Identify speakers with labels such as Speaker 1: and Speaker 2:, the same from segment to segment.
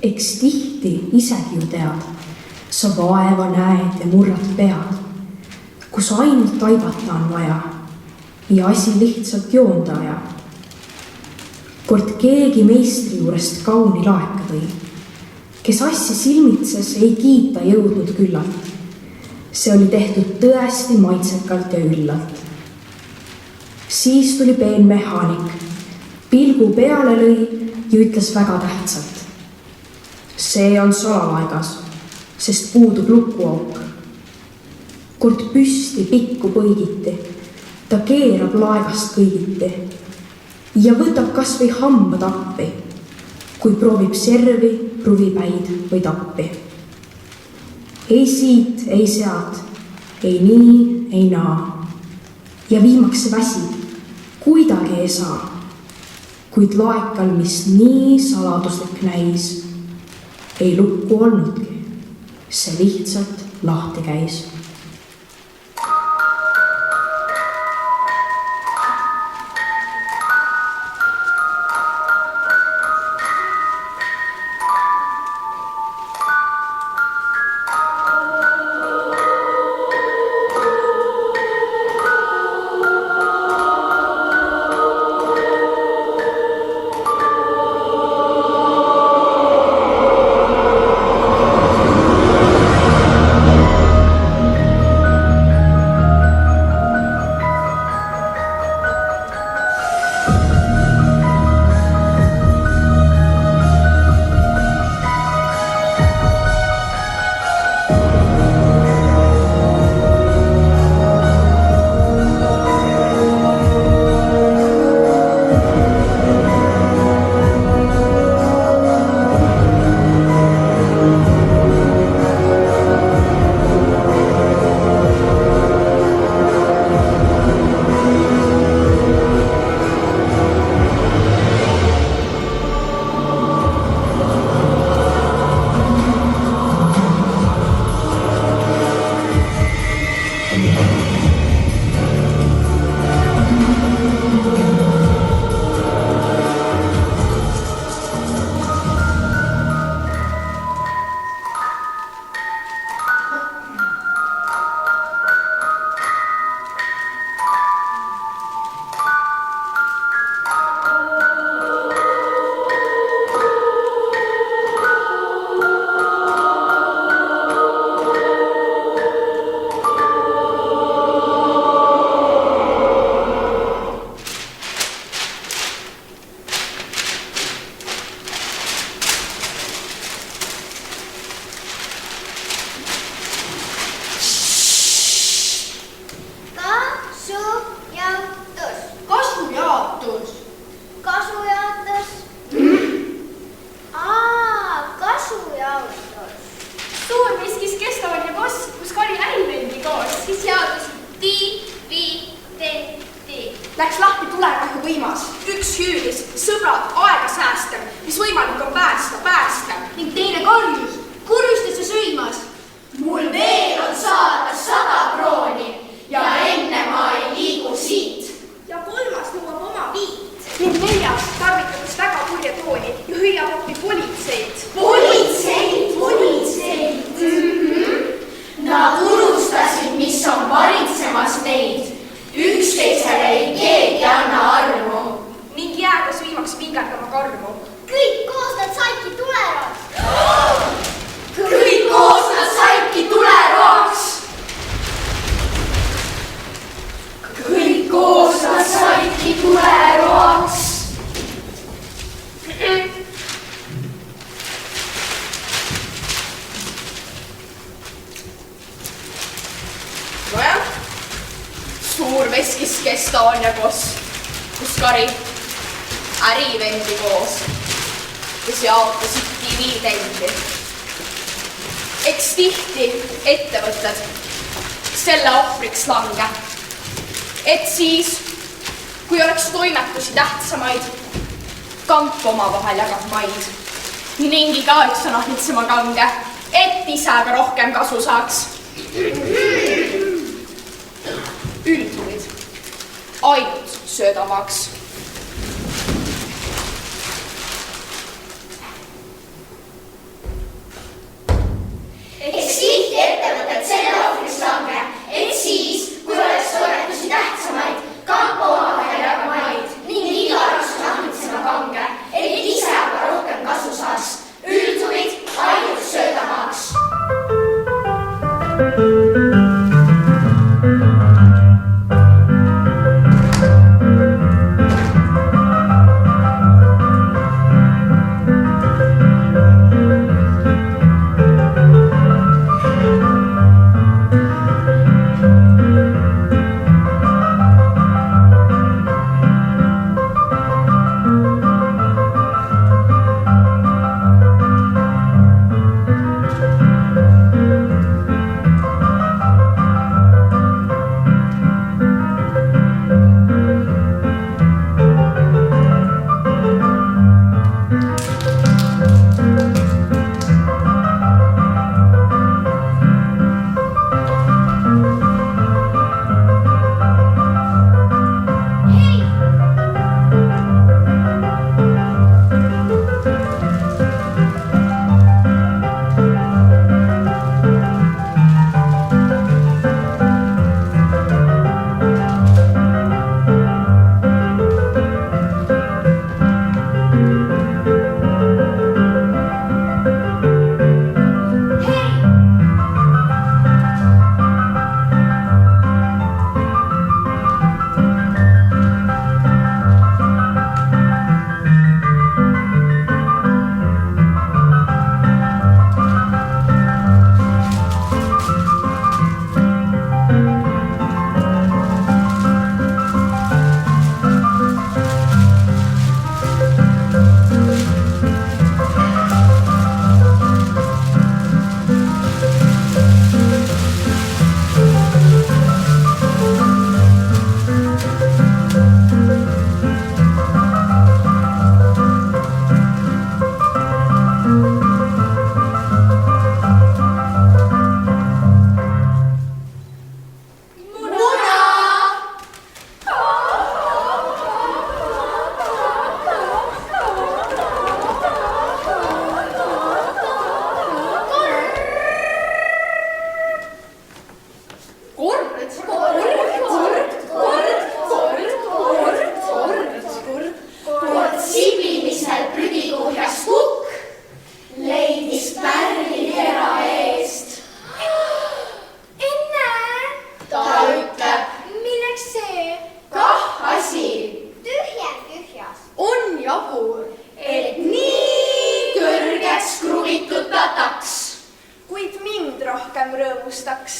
Speaker 1: Eks tihti isegi ju tead, sa vaeva näed ja murrad pead, kus ainult taibata on vaja ja asi lihtsalt joonda ajab. Kord keegi meistri juurest kauni laeka tõi, kes asja silmitses ei kiita jõudnud küllalt. See oli tehtud tõesti maitsekalt ja üllalt. Siis tuli peen mehaanik, pilgu peale lõi ja ütles väga tähtsalt. See on salalaegas, sest puudub lukuauk. Kord püsti pikku põigiti, ta keerab laegast kõigiti ja võtab kas või hambad appi, kui proovib servi, pruvipäid või tappi. Ei siit, ei sealt, ei nii, ei naa. Ja viimaks väsib, kuidagi ei saa. Kuid laekal, mis nii saladuslik näis, ei lukku olnudki. See lihtsalt lahti käis.
Speaker 2: Läks lahti tulekahju võimas. Üks hüüdis, sõbrad, aega säästa, mis võimalik on päästa.
Speaker 3: Ning teine karjus, kurjustas ja sõimas.
Speaker 4: Mul veel on saada 100 krooni ja enne ma ei liigu siit.
Speaker 2: Ja kolmas nõuab oma viit. Ning neljas tarvitades väga kurja tooni ja hüüab appi politseid.
Speaker 4: Politseid. Nad unustasid, mis on varitsemas neid. Üksteisele ei keegi anna armu.
Speaker 2: Ning jäädas viimaks vingerdama karmu.
Speaker 3: Kõik koos nad saidki tuleroaks.
Speaker 4: Kõik koos nad saidki tuleroaks. Kõik koos nad saidki tuleroaks.
Speaker 2: Nojah. Suur veskis Estonia koos, kus kari ärivendi koos, kes jaotasid dividendi. Eks tihti ettevõtted selle ohvriks lange, et siis, kui oleks toimetusi tähtsamaid, kamp omavahel jagab maid ning igaüks on ahitsema kange, et ise ka rohkem kasu saaks. Üldurid ainult söödavaks. rõõmustaks.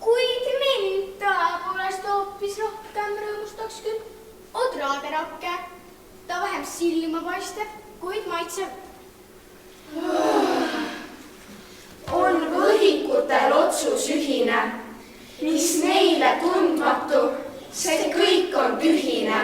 Speaker 3: Kuid mind tõepoolest hoopis rohkem rõõmustaks küll odraaderakke. Ta vähem silma paistab, kuid maitseb.
Speaker 4: On võhikutel otsus ühine, mis neile tundmatu, see kõik on tühine.